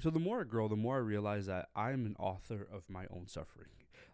So the more I grow, the more I realize that I'm an author of my own suffering.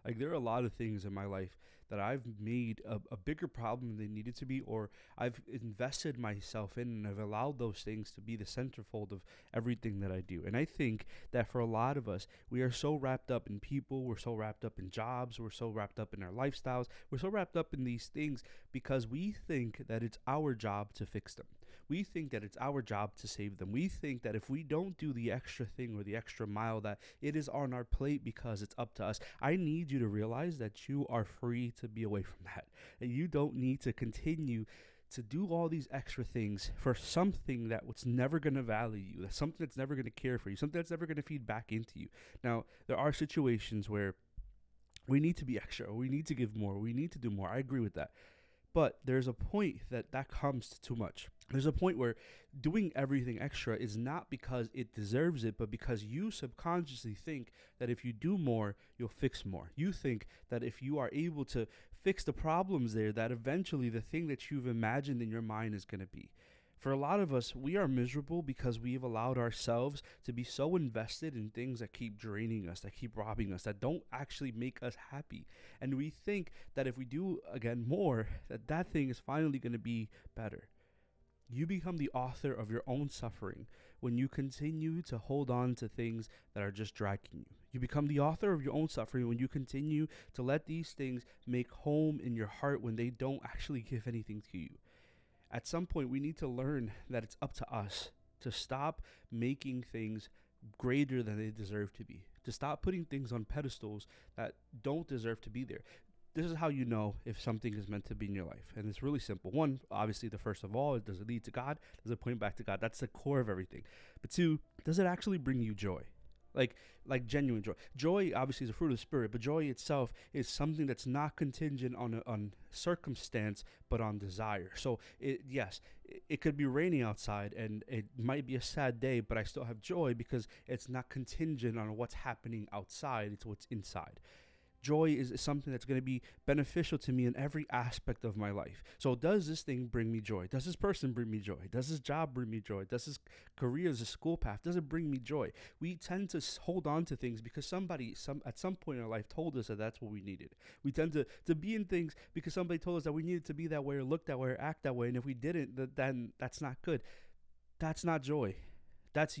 Like there are a lot of things in my life that I've made a bigger problem than they needed to be, or I've invested myself in and I've allowed those things to be the centerfold of everything that I do. And I think that for a lot of us, we are so wrapped up in people, we're so wrapped up in jobs, we're so wrapped up in our lifestyles, we're so wrapped up in these things because we think that it's our job to fix them. We think that it's our job to save them. We think that if we don't do the extra thing or the extra mile, that it is on our plate because it's up to us. I need you to realize that you are free to be away from that. And you don't need to continue to do all these extra things for something that was never going to value you, that's something that's never going to care for you, something that's never going to feed back into you. Now, there are situations where we need to be extra, we need to give more, we need to do more. I agree with that. But there's a point that comes to too much. There's a point where doing everything extra is not because it deserves it, but because you subconsciously think that if you do more, you'll fix more. You think that if you are able to fix the problems there, that eventually the thing that you've imagined in your mind is going to be. For a lot of us, we are miserable because we've allowed ourselves to be so invested in things that keep draining us, that keep robbing us, that don't actually make us happy. And we think that if we do, again, more, that thing is finally going to be better. You become the author of your own suffering when you continue to hold on to things that are just dragging you. You become the author of your own suffering when you continue to let these things make home in your heart when they don't actually give anything to you. At some point, we need to learn that it's up to us to stop making things greater than they deserve to be, to stop putting things on pedestals that don't deserve to be there. This is how you know if something is meant to be in your life. And it's really simple. One, obviously, the first of all, does it lead to God? Does it point back to God? That's the core of everything. But two, does it actually bring you joy? Like genuine joy. Joy obviously is a fruit of the spirit, but joy itself is something that's not contingent on circumstance, but on desire. So it could be raining outside and it might be a sad day, but I still have joy because it's not contingent on what's happening outside. It's what's inside. Joy is something that's going to be beneficial to me in every aspect of my life. So does this thing bring me joy? Does this person bring me joy? Does this job bring me joy? Does this career, this school path, does it bring me joy? We tend to hold on to things because somebody at some point in our life told us that that's what we needed. We tend to be in things because somebody told us that we needed to be that way or look that way or act that way. And if we didn't, then that's not good. That's not joy. That's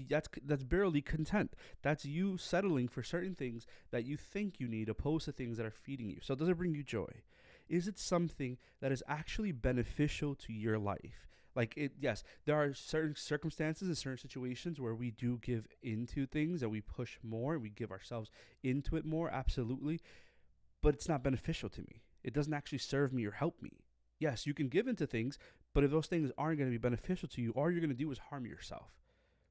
barely content. That's you settling for certain things that you think you need opposed to things that are feeding you. So does it bring you joy? Is it something that is actually beneficial to your life? Yes, there are certain circumstances and certain situations where we do give into things and we push more and we give ourselves into it more, absolutely. But it's not beneficial to me. It doesn't actually serve me or help me. Yes, you can give into things, but if those things aren't going to be beneficial to you, all you're going to do is harm yourself.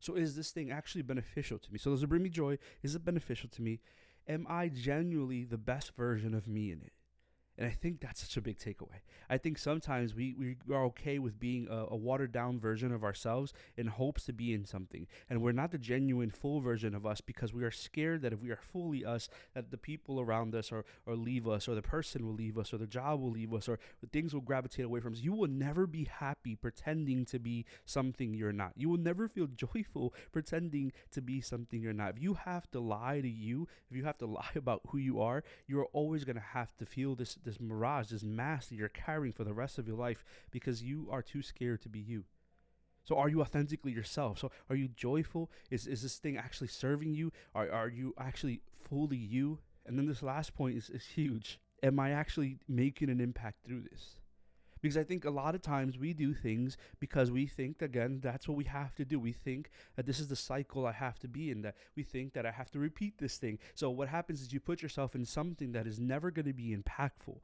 So is this thing actually beneficial to me? So does it bring me joy? Is it beneficial to me? Am I genuinely the best version of me in it? And I think that's such a big takeaway. I think sometimes we are okay with being a watered down version of ourselves in hopes to be in something. And we're not the genuine full version of us because we are scared that if we are fully us, that the people around us or leave us, or the person will leave us, or the job will leave us, or things will gravitate away from us. You will never be happy pretending to be something you're not. You will never feel joyful pretending to be something you're not. If you have to lie to you, if you have to lie about who you are, you're always going to have to feel this mirage, this mask that you're carrying for the rest of your life because you are too scared to be you. So are you authentically yourself? So are you joyful? Is this thing actually serving you? Are you actually fully you? And then this last point is huge. Am I actually making an impact through this? Because I think a lot of times we do things because we think, again, that's what we have to do. We think that this is the cycle I have to be in, that we think that I have to repeat this thing. So what happens is you put yourself in something that is never going to be impactful,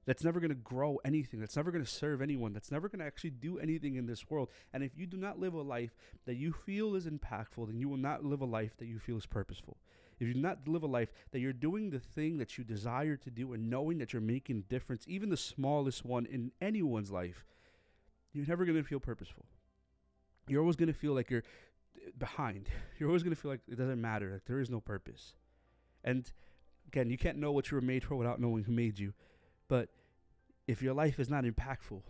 that's never going to grow anything, that's never going to serve anyone, that's never going to actually do anything in this world. And if you do not live a life that you feel is impactful, then you will not live a life that you feel is purposeful. If you do not live a life that you're doing the thing that you desire to do and knowing that you're making a difference, even the smallest one in anyone's life, you're never going to feel purposeful. You're always going to feel like you're behind. You're always going to feel like it doesn't matter, like there is no purpose. And again, you can't know what you were made for without knowing who made you. But if your life is not impactful,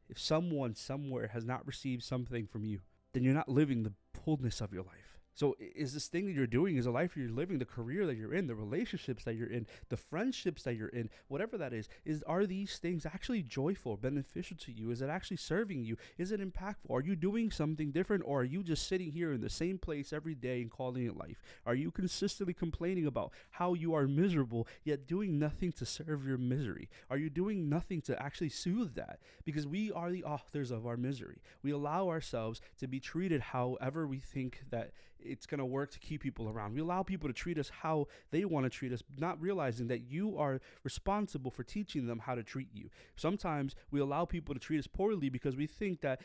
if someone somewhere has not received something from you, then you're not living the fullness of your life. So is this thing that you're doing, is the life you're living, the career that you're in, the relationships that you're in, the friendships that you're in, whatever that is are these things actually joyful, beneficial to you? Is it actually serving you? Is it impactful? Are you doing something different, or are you just sitting here in the same place every day and calling it life? Are you consistently complaining about how you are miserable, yet doing nothing to serve your misery? Are you doing nothing to actually soothe that? Because we are the authors of our misery. We allow ourselves to be treated however we think that it's going to work to keep people around. We allow people to treat us how they want to treat us, not realizing that you are responsible for teaching them how to treat you. Sometimes we allow people to treat us poorly because we think that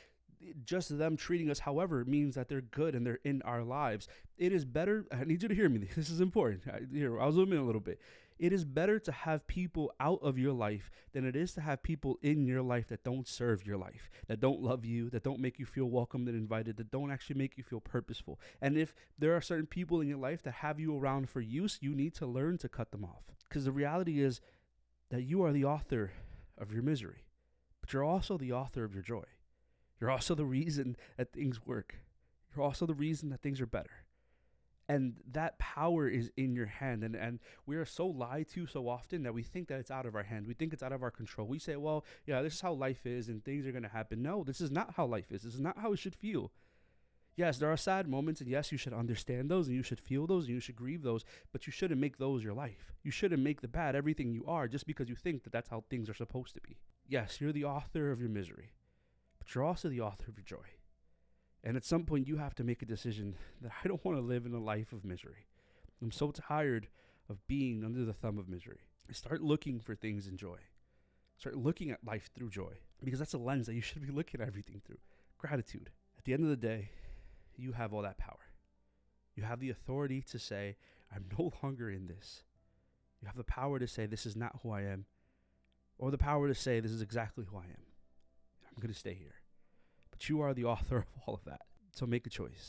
just them treating us however means that they're good and they're in our lives. It is better, I need you to hear me, this is important. Here, I'll zoom in a little bit. It is better to have people out of your life than it is to have people in your life that don't serve your life, that don't love you, that don't make you feel welcomed and invited, that don't actually make you feel purposeful. And if there are certain people in your life that have you around for use, you need to learn to cut them off. Because the reality is that you are the author of your misery, but you're also the author of your joy. You're also the reason that things work. You're also the reason that things are better. And that power is in your hand. And we are so lied to so often that we think that it's out of our hand. We think it's out of our control. We say, well, yeah, this is how life is and things are going to happen. No, this is not how life is. This is not how it should feel. Yes, there are sad moments, and yes, you should understand those, and you should feel those, and you should grieve those, but you shouldn't make those your life. You shouldn't make the bad everything you are just because you think that that's how things are supposed to be. Yes, you're the author of your misery, but you're also the author of your joy. And at some point, you have to make a decision that I don't want to live in a life of misery. I'm so tired of being under the thumb of misery. Start looking for things in joy. Start looking at life through joy, because that's a lens that you should be looking at everything through. Gratitude. At the end of the day, you have all that power. You have the authority to say, I'm no longer in this. You have the power to say, this is not who I am, or the power to say, this is exactly who I am. I'm going to stay here. But you are the author of all of that. So make a choice.